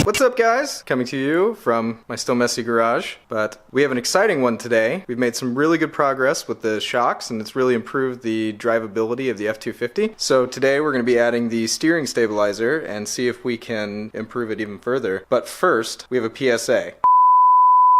What's up, guys? Coming to you from my still messy garage, but we have an exciting one today. We've made some really good progress with the shocks, and it's really improved the drivability of the F250. So today we're going to be adding the steering stabilizer and see if we can improve it even further. But first, we have a PSA.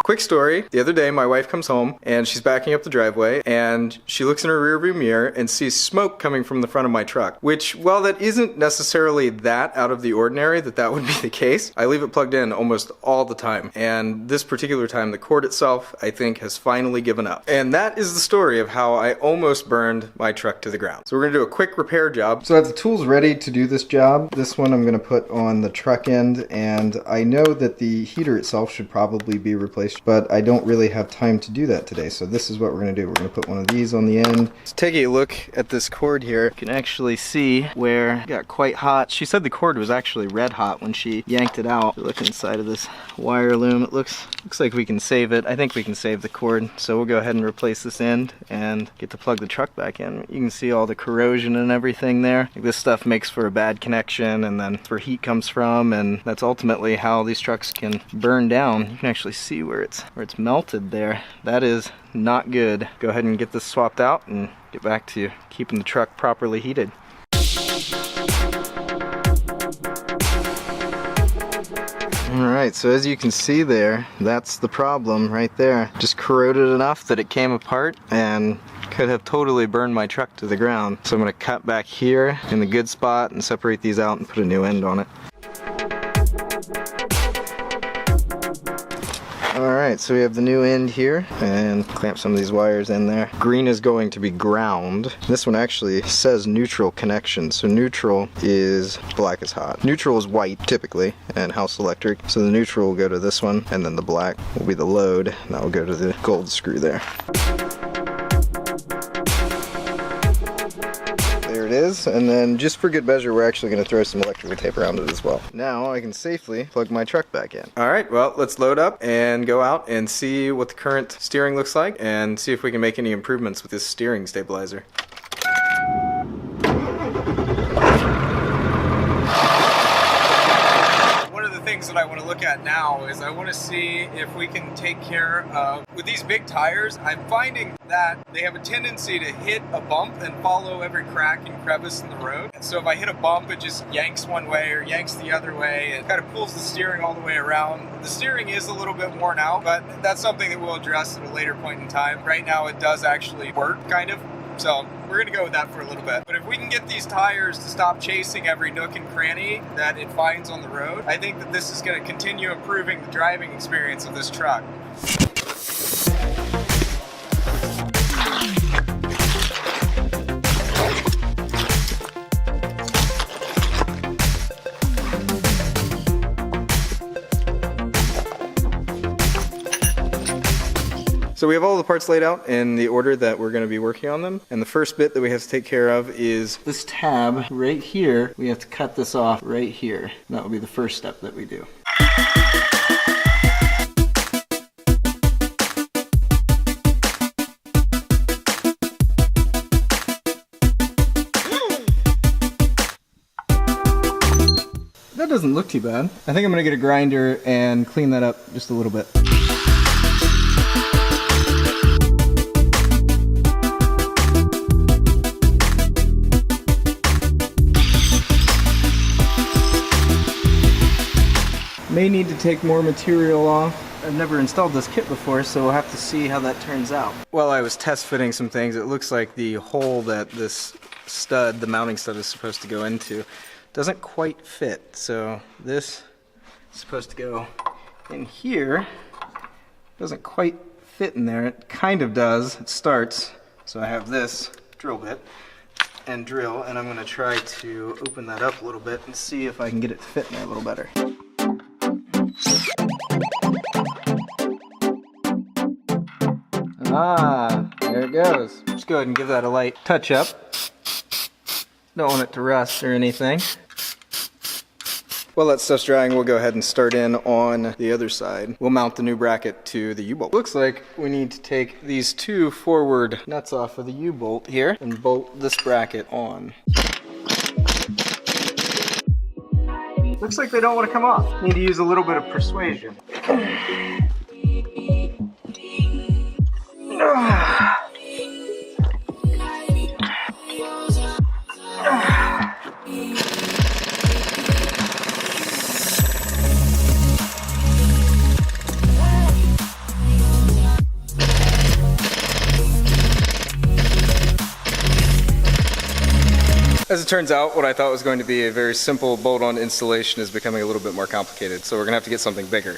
Quick story, the other day my wife comes home and she's backing up the driveway and she looks in her rearview mirror and sees smoke coming from the front of my truck, which, while that isn't necessarily that out of the ordinary that would be the case, I leave it plugged in almost all the time, and this particular time the cord itself, I think, has finally given up. And that is the story of how I almost burned my truck to the ground. So we're gonna do a quick repair job. So I have the tools ready to do this job. This one I'm gonna put on the truck end, and I know that the heater itself should probably be replaced, but I don't really have time to do that today. So this is what we're gonna do. We're gonna put one of these on the end. Let's take a look at this cord here. You can actually see where it got quite hot. She said the cord was actually red hot when she yanked it out. Look inside of this wire loom. It looks like we can save it. I think we can save the cord. So we'll go ahead and replace this end and get to plug the truck back in. You can see all the corrosion and everything there. This stuff makes for a bad connection, and then that's where heat comes from, and that's ultimately how these trucks can burn down. You can actually see where it's melted there. That is not good. Go ahead and get this swapped out and get back to keeping the truck properly heated. Alright, so as you can see there, that's the problem right there. Just corroded enough that it came apart and could have totally burned my truck to the ground. So I'm going to cut back here in the good spot and separate these out and put a new end on it. Alright, so we have the new end here, and clamp some of these wires in there. Green is going to be ground. This one actually says neutral connection, so neutral is black is hot. Neutral is white, typically, and House Electric. So the neutral will go to this one, and then the black will be the load, and that will go to the gold screw there. There it is, and then just for good measure, we're actually going to throw some electrical tape around it as well. Now I can safely plug my truck back in. Alright, well, let's load up and go out and see what the current steering looks like and see if we can make any improvements with this steering stabilizer. Things that I want to look at now is I want to see if we can take care of, with these big tires, I'm finding that they have a tendency to hit a bump and follow every crack and crevice in the road. And so if I hit a bump, it just yanks one way or yanks the other way and kind of pulls the steering all the way around. The steering is a little bit worn out, but that's something that we'll address at a later point in time. Right now it does actually work, kind of. So we're going to go with that for a little bit. But if we can get these tires to stop chasing every nook and cranny that it finds on the road, I think that this is going to continue improving the driving experience of this truck. So we have all the parts laid out in the order that we're going to be working on them. And the first bit that we have to take care of is this tab right here. We have to cut this off right here. That will be the first step that we do. That doesn't look too bad. I think I'm going to get a grinder and clean that up just a little bit. May need to take more material off. I've never installed this kit before, so we'll have to see how that turns out. While I was test fitting some things, it looks like the hole that this stud, the mounting stud, is supposed to go into doesn't quite fit. So this is supposed to go in here. Doesn't quite fit in there. It kind of does. It starts. So I have this drill bit and drill, and I'm going to try to open that up a little bit and see if I can get it to fit in there a little better. Ah, there it goes. Just go ahead and give that a light touch up. Don't want it to rust or anything. While that stuff's drying, we'll go ahead and start in on the other side. We'll mount the new bracket to the U-bolt. Looks like we need to take these two forward nuts off of the U-bolt here and bolt this bracket on. Looks like they don't want to come off. Need to use a little bit of persuasion. As it turns out, what I thought was going to be a very simple bolt-on installation is becoming a little bit more complicated, so we're gonna have to get something bigger.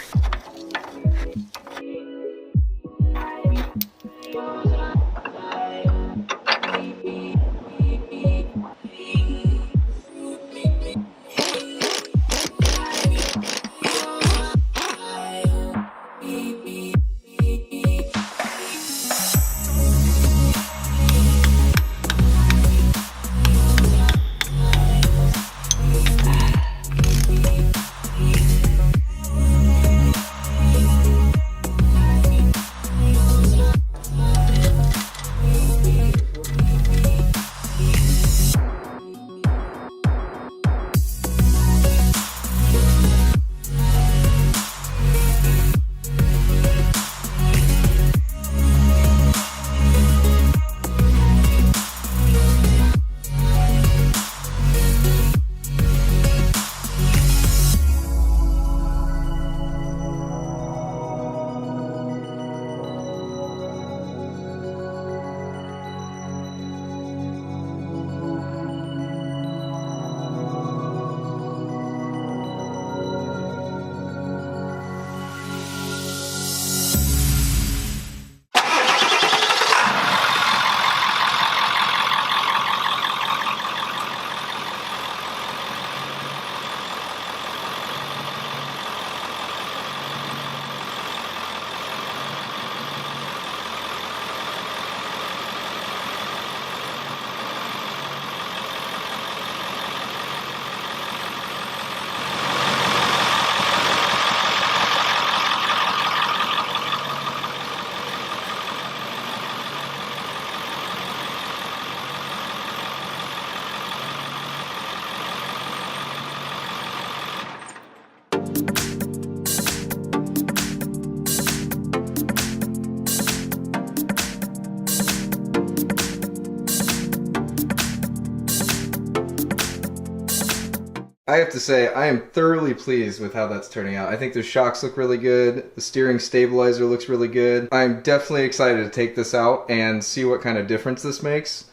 I have to say, I am thoroughly pleased with how that's turning out. I think the shocks look really good. The steering stabilizer looks really good. I'm definitely excited to take this out and see what kind of difference this makes.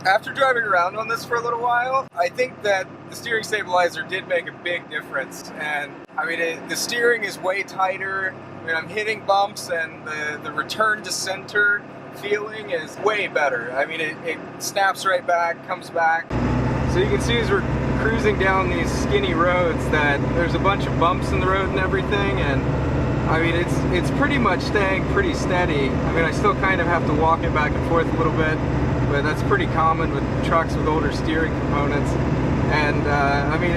After driving around on this for a little while, I think that the steering stabilizer did make a big difference. And I mean, the steering is way tighter. I mean, I'm hitting bumps, and the return to center feeling is way better. I mean, it snaps right back, comes back. So you can see as we're cruising down these skinny roads that there's a bunch of bumps in the road and everything, and I mean it's pretty much staying pretty steady. I mean, I still kind of have to walk it back and forth a little bit, but that's pretty common with trucks with older steering components. And I mean,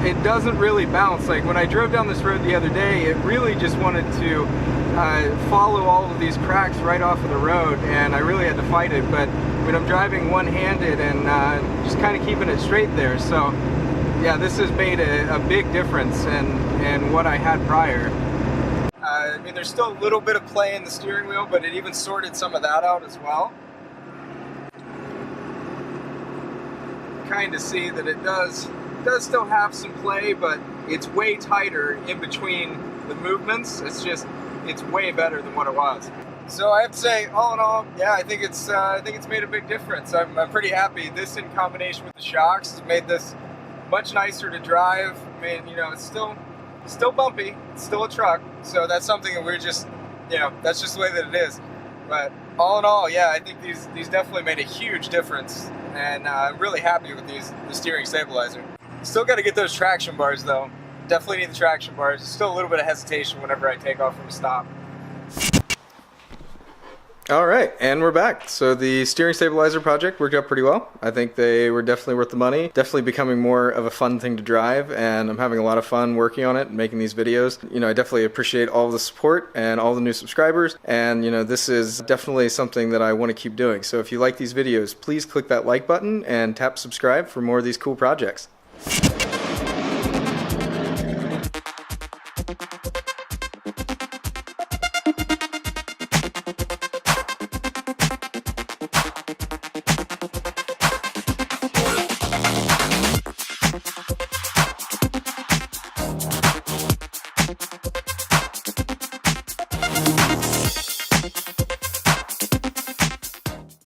it doesn't really bounce. Like when I drove down this road the other day, it really just wanted to follow all of these cracks right off of the road, and I really had to fight it. But I mean, I'm driving one-handed and just kind of keeping it straight there. So yeah, this has made a big difference in what I had prior. I mean, there's still a little bit of play in the steering wheel, but it even sorted some of that out as well. Kind of see that it does still have some play, but it's way tighter in between the movements. It's way better than what it was. So I have to say, all in all, yeah, I think it's made a big difference. I'm pretty happy. This, in combination with the shocks, has made this much nicer to drive. I mean, you know, it's still bumpy. It's still a truck, so that's something that we're just, you know, that's just the way that it is. But all in all, yeah, I think these definitely made a huge difference, and I'm really happy with the steering stabilizer. Still got to get those traction bars though. Definitely need the traction bars. There's still a little bit of hesitation whenever I take off from a stop. Alright, and we're back. So the steering stabilizer project worked out pretty well. I think they were definitely worth the money. Definitely becoming more of a fun thing to drive, and I'm having a lot of fun working on it and making these videos. You know, I definitely appreciate all the support and all the new subscribers, and you know, this is definitely something that I want to keep doing. So if you like these videos, please click that like button and tap subscribe for more of these cool projects.